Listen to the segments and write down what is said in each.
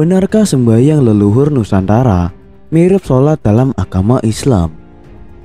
Benarkah sembahyang leluhur Nusantara mirip sholat dalam agama Islam?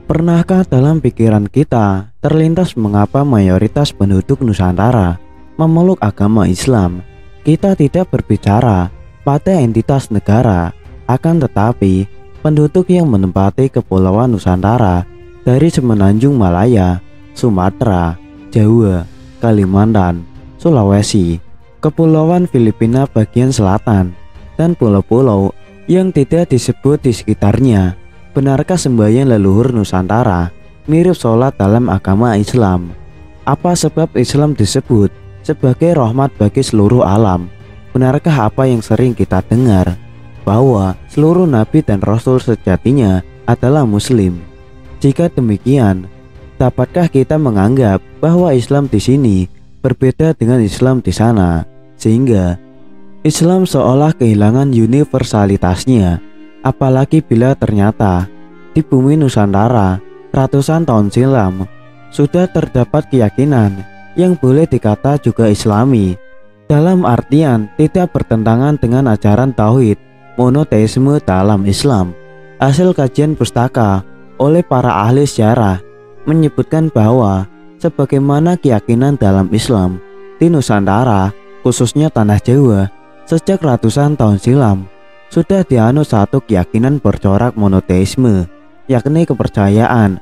Pernahkah dalam pikiran kita terlintas mengapa mayoritas penduduk Nusantara memeluk agama Islam? Kita tidak berbicara pada entitas negara, akan tetapi penduduk yang menempati kepulauan Nusantara dari Semenanjung Malaya, Sumatera, Jawa, Kalimantan, Sulawesi, Kepulauan Filipina bagian selatan, dan pulau-pulau yang tidak disebut di sekitarnya. Benarkah sembahyang leluhur Nusantara mirip sholat dalam agama Islam? Apa sebab Islam disebut sebagai rahmat bagi seluruh alam? Benarkah apa yang sering kita dengar, bahwa seluruh nabi dan rasul sejatinya adalah muslim? Jika demikian, dapatkah kita menganggap bahwa Islam di sini berbeda dengan Islam di sana, sehingga Islam seolah kehilangan universalitasnya? Apalagi bila ternyata di bumi Nusantara ratusan tahun silam sudah terdapat keyakinan yang boleh dikata juga Islami, dalam artian tidak bertentangan dengan ajaran tauhid monoteisme dalam Islam. Hasil kajian pustaka oleh para ahli sejarah menyebutkan bahwa sebagaimana keyakinan dalam Islam di Nusantara, khususnya tanah Jawa, sejak ratusan tahun silam sudah dianut satu keyakinan bercorak monoteisme, yakni kepercayaan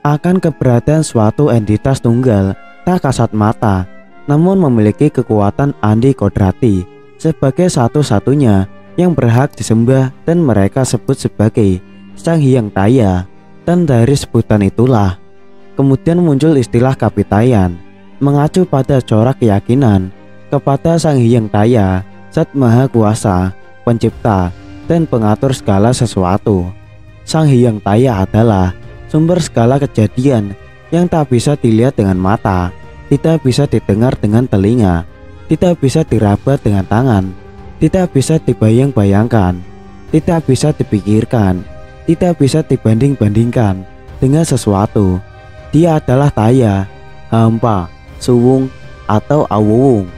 akan keberadaan suatu entitas tunggal tak kasat mata, namun memiliki kekuatan andi kodrati sebagai satu-satunya yang berhak disembah, dan mereka sebut sebagai Sang Hyang Taya. Dan dari sebutan itulah kemudian muncul istilah kapitayan, mengacu pada corak keyakinan kepada Sang Hyang Taya, Zat Maha Kuasa, pencipta dan pengatur segala sesuatu. Sang Hyang Taya adalah sumber segala kejadian yang tak bisa dilihat dengan mata, tidak bisa didengar dengan telinga, tidak bisa diraba dengan tangan, tidak bisa dibayang-bayangkan, tidak bisa dipikirkan, tidak bisa dibanding-bandingkan dengan sesuatu. Dia adalah Taya, hampa, suwung, atau awuwung.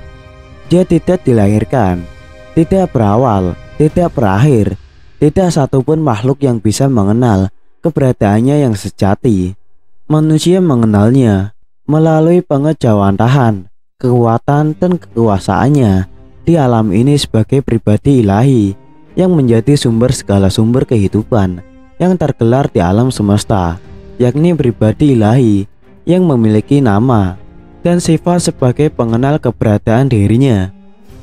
Dia tidak dilahirkan, tidak berawal, tidak berakhir. Tidak satupun makhluk yang bisa mengenal keberadaannya yang sejati. Manusia mengenalnya melalui pengejawantahan, kekuatan dan kekuasaannya di alam ini sebagai pribadi ilahi yang menjadi sumber segala sumber kehidupan yang tergelar di alam semesta, yakni pribadi ilahi yang memiliki nama dan sifat sebagai pengenal keberadaan dirinya.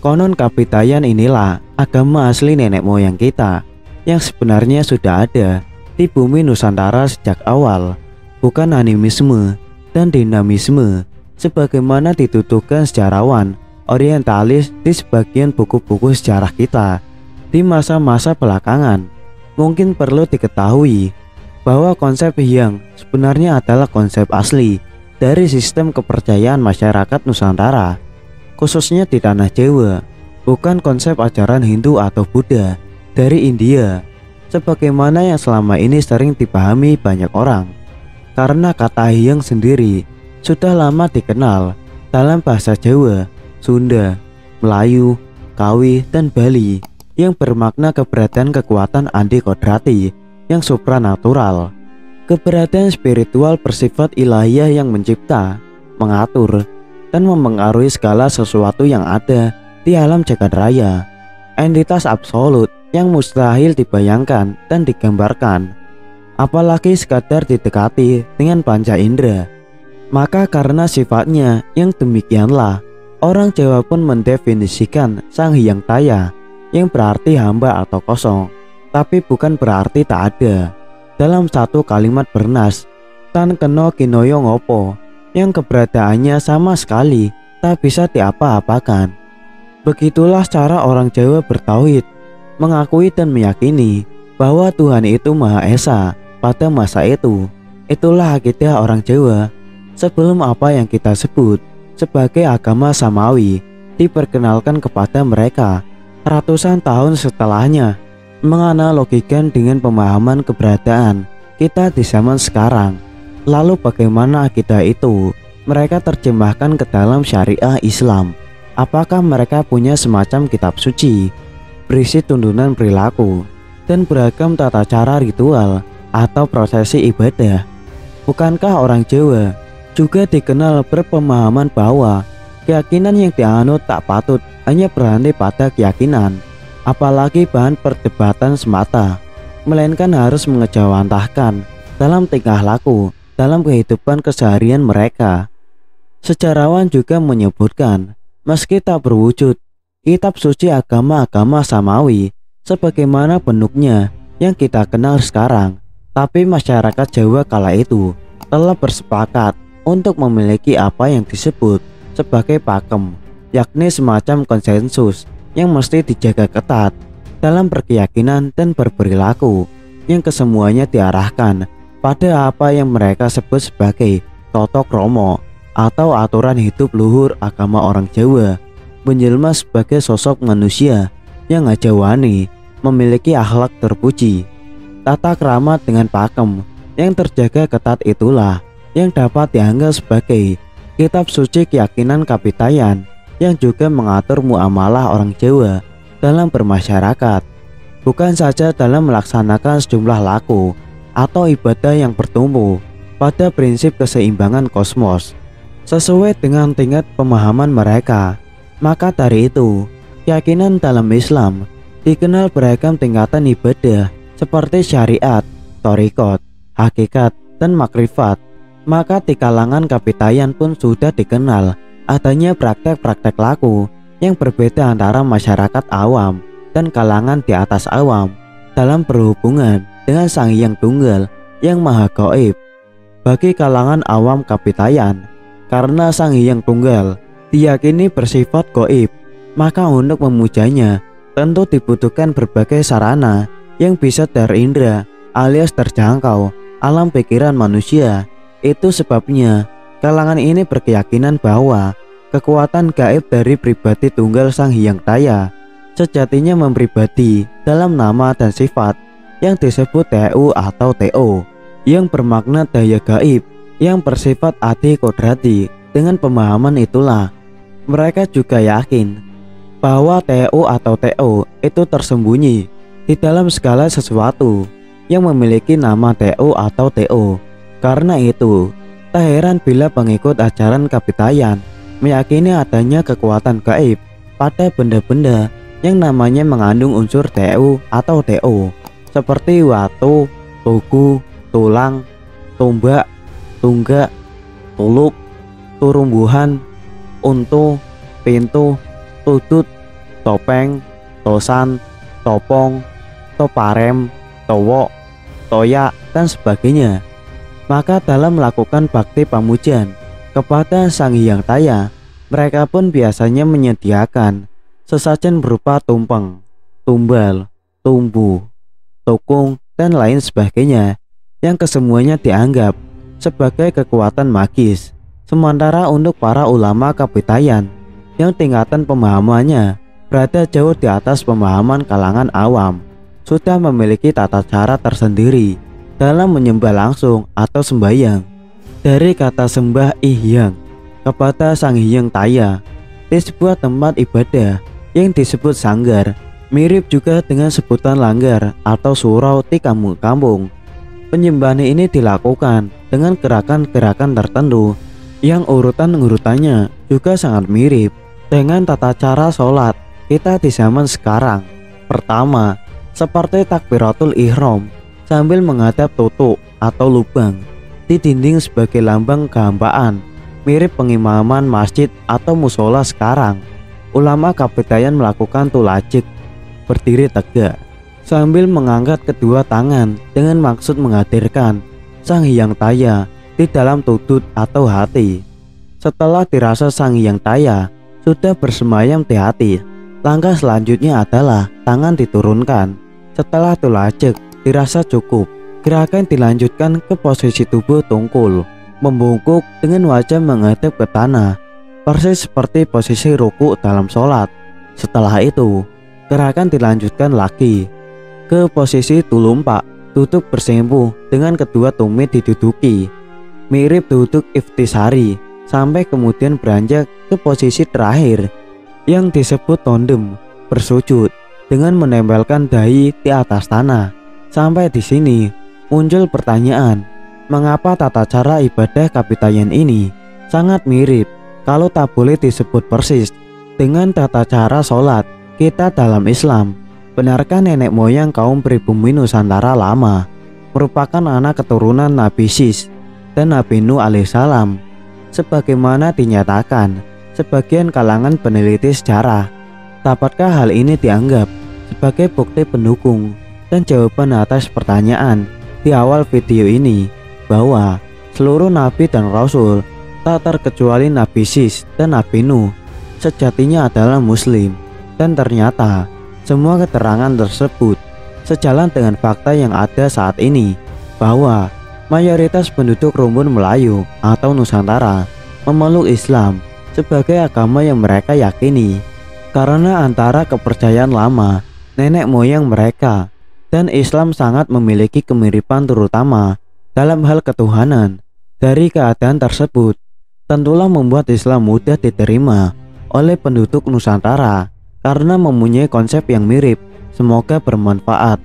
Konon kapitayan inilah agama asli nenek moyang kita yang sebenarnya sudah ada di bumi Nusantara sejak awal, bukan animisme dan dinamisme sebagaimana dituduhkan sejarawan orientalis di sebagian buku-buku sejarah kita di masa-masa belakangan. Mungkin perlu diketahui bahwa konsep Hyang sebenarnya adalah konsep asli dari sistem kepercayaan masyarakat Nusantara, khususnya di tanah Jawa, bukan konsep ajaran Hindu atau Buddha dari India sebagaimana yang selama ini sering dipahami banyak orang. Karena kata Hyang sendiri sudah lama dikenal dalam bahasa Jawa, Sunda, Melayu, Kawi, dan Bali yang bermakna keberadaan kekuatan andi kodrati yang supranatural, keberadaan spiritual bersifat ilahiyah yang mencipta, mengatur, dan memengaruhi segala sesuatu yang ada di alam jagat raya, entitas absolut yang mustahil dibayangkan dan digambarkan, apalagi sekadar didekati dengan panca indera. Maka karena sifatnya yang demikianlah, orang Jawa pun mendefinisikan Sang Hyang Taya yang berarti hamba atau kosong, tapi bukan berarti tak ada. Dalam satu kalimat bernas, tan keno kinoyo ngopo, yang keberadaannya sama sekali tak bisa diapa-apakan. Begitulah cara orang Jawa bertauhid, mengakui dan meyakini bahwa Tuhan itu Maha Esa pada masa itu. Itulah akidah orang Jawa sebelum apa yang kita sebut sebagai agama Samawi diperkenalkan kepada mereka ratusan tahun setelahnya, menganalogikan dengan pemahaman keberadaan kita di zaman sekarang. Lalu bagaimana akidah itu mereka terjemahkan ke dalam syariah Islam? Apakah mereka punya semacam kitab suci berisi tuntunan perilaku dan beragam tata cara ritual atau prosesi ibadah. Bukankah orang Jawa juga dikenal berpemahaman bahwa keyakinan yang dianut tak patut hanya berhenti pada keyakinan, apalagi bahan perdebatan semata, melainkan harus mengejawantahkan dalam tingkah laku dalam kehidupan keseharian mereka. Sejarawan juga menyebutkan, meski tak berwujud kitab suci agama-agama samawi sebagaimana bentuknya yang kita kenal sekarang, tapi masyarakat Jawa kala itu telah bersepakat untuk memiliki apa yang disebut sebagai pakem, yakni semacam konsensus yang mesti dijaga ketat dalam berkeyakinan dan berperilaku, yang kesemuanya diarahkan pada apa yang mereka sebut sebagai toto kromo atau aturan hidup luhur agama orang Jawa, menjelma sebagai sosok manusia yang ngajawani, memiliki akhlak terpuji. Tata krama dengan pakem yang terjaga ketat itulah yang dapat dianggap sebagai kitab suci keyakinan Kapitayan, yang juga mengatur muamalah orang Jawa dalam bermasyarakat, bukan saja dalam melaksanakan sejumlah laku atau ibadah yang bertumbuh pada prinsip keseimbangan kosmos sesuai dengan tingkat pemahaman mereka. Maka dari itu, keyakinan dalam Islam dikenal beragam tingkatan ibadah seperti syariat, thariqat, hakikat, dan makrifat. Maka di kalangan Kapitayan pun sudah dikenal adanya praktek-praktek laku yang berbeda antara masyarakat awam dan kalangan di atas awam dalam berhubungan dengan Sang Hyang Tunggal yang Maha Gaib. Bagi kalangan awam Kapitayan, karena Sang Hyang Tunggal diyakini bersifat gaib, maka untuk memujanya tentu dibutuhkan berbagai sarana yang bisa terindra alias terjangkau alam pikiran manusia. Itu sebabnya kalangan ini berkeyakinan bahwa kekuatan gaib dari pribadi tunggal Sang Hyang Daya sejatinya mempribadi dalam nama dan sifat yang disebut TU atau TO, yang bermakna daya gaib yang bersifat adi kodrati. Dengan pemahaman itulah mereka juga yakin bahwa TU atau TO itu tersembunyi di dalam segala sesuatu yang memiliki nama TU atau TO. Karena itu, tak heran bila pengikut ajaran Kapitayan meyakini adanya kekuatan gaib pada benda-benda yang namanya mengandung unsur TU atau TO, seperti watu, tugu, tulang, tombak, tunggak, tuluk, turumbuhan, untu, pintu, tudut, topeng, tosan, topong, toparem, towok, toyak, dan sebagainya. Maka dalam melakukan bakti pamujan kepada Sang Hyang Daya, mereka pun biasanya menyediakan sesajen berupa tumpeng, tumbal, tumbu, tukung, dan lain sebagainya, yang kesemuanya dianggap sebagai kekuatan magis. Sementara untuk para ulama Kapitayan yang tingkatan pemahamannya berada jauh di atas pemahaman kalangan awam, sudah memiliki tata cara tersendiri dalam menyembah langsung atau sembahyang. Dari kata sembah ihyang kepada Sang Hyang Daya di sebuah tempat ibadah yang disebut sanggar, mirip juga dengan sebutan langgar atau surau di kampung-kampung. Penyembahan ini dilakukan dengan gerakan-gerakan tertentu yang urutan-urutannya juga sangat mirip dengan tata cara sholat kita di zaman sekarang. Pertama, seperti takbiratul ihram sambil menghadap tutuk atau lubang di dinding sebagai lambang kehambaan, mirip pengimaman masjid atau musola sekarang. Ulama Kapitayan melakukan tulajik, berdiri tegak sambil mengangkat kedua tangan dengan maksud menghadirkan Sang Hyang Daya di dalam tudut atau hati. Setelah dirasa Sang Hyang Daya sudah bersemayam di hati, langkah selanjutnya adalah tangan diturunkan. Setelah tulajik dirasa cukup, gerakan dilanjutkan ke posisi tubuh tungkul, membungkuk dengan wajah menghadap ke tanah, persis seperti posisi ruku dalam sholat. Setelah itu, gerakan dilanjutkan lagi ke posisi tulumpak, duduk bersimpuh dengan kedua tumit diduduki, mirip duduk iftisari, sampai kemudian beranjak ke posisi terakhir yang disebut tondem, bersujud. dengan menempelkan dahi di atas tanah. Sampai di sini muncul pertanyaan, mengapa tata cara ibadah Kapitayan ini sangat mirip, kalau tak boleh disebut persis, dengan tata cara sholat kita dalam Islam? Benarkah nenek moyang kaum pribumi Nusantara lama merupakan anak keturunan Nabi Sis dan Nabi Nuh alaihissalam, sebagaimana dinyatakan sebagian kalangan peneliti sejarah? Dapatkah hal ini dianggap sebagai bukti pendukung dan jawaban atas pertanyaan di awal video ini, bahwa seluruh nabi dan rasul, tak terkecuali Nabi Sis dan Nabi Nuh, sejatinya adalah muslim? Dan ternyata semua keterangan tersebut sejalan dengan fakta yang ada saat ini, bahwa mayoritas penduduk rumpun Melayu atau Nusantara memeluk Islam sebagai agama yang mereka yakini, karena antara kepercayaan lama nenek moyang mereka dan Islam sangat memiliki kemiripan, terutama dalam hal ketuhanan. Dari keadaan tersebut tentulah membuat Islam mudah diterima oleh penduduk Nusantara karena mempunyai konsep yang mirip. Semoga bermanfaat.